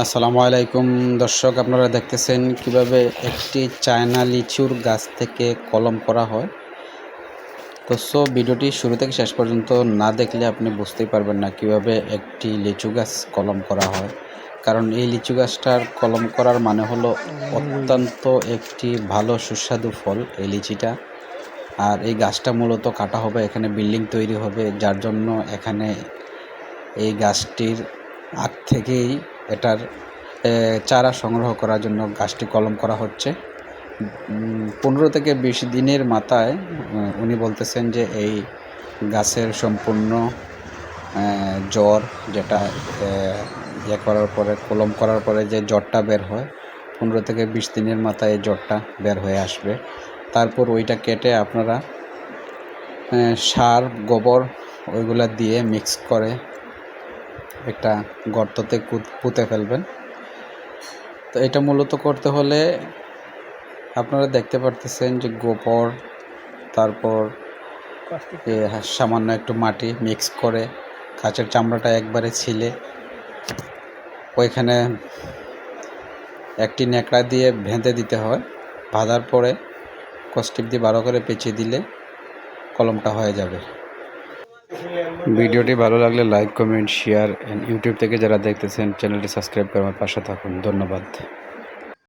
আসসালামু আলাইকুম দর্শক, আপনারা দেখতেছেন কিভাবে একটি চায়না লিচুর গাছ থেকে কলম করা হয়। তো ভিডিওটি শুরু থেকে শেষ পর্যন্ত না দেখলে আপনি বুঝতেই পারবেন না কিভাবে একটি লিচু গাছ কলম করা হয়। কারণ এই লিচু গাছটার কলম করার মানে হলো অত্যন্ত একটি ভালো সুস্বাদু ফল এই লিচিটা। আর এই গাছটা মূলত কাটা হবে, এখানে বিল্ডিং তৈরি হবে, যার জন্য এখানে এই গাছটির আগ থেকেই এটার চারা সংগ্রহ করার জন্য গাছটি কলম করা হচ্ছে। 15 থেকে 20 দিনের মাথায় উনি বলতেছেন যে এই গাছের সম্পূর্ণ জ্বর, যেটা ইয়ে করার পরে কলম করার পরে যে জ্বরটা বের হয়, 15 থেকে 20 দিনের মাথায় এই জ্বরটা বের হয়ে আসবে। তারপর ওইটা কেটে আপনারা সার, গোবর ওইগুলা দিয়ে মিক্স করে একটা গর্ততে পুঁতে ফেলবেন। তো এটা মূলত করতে হলে আপনারা দেখতে পারতেছেন যে গোবর, তারপর সামান্য একটু মাটি মিক্স করে গাছের চামড়াটা একবারে ছিলে ওইখানে একটি ন্যাকড়া দিয়ে বেঁধে দিতে হয়। বাঁধার পরে কষ্টিপ দিয়ে ভালো করে পেঁচিয়ে দিলে কলমটা হয়ে যাবে। ভিডিওটি ভালো লাগলে লাইক, কমেন্ট, শেয়ার। ইউটিউব থেকে যারা দেখতেছেন চ্যানেলটি সাবস্ক্রাইব করে আমার পাশে থাকুন। ধন্যবাদ।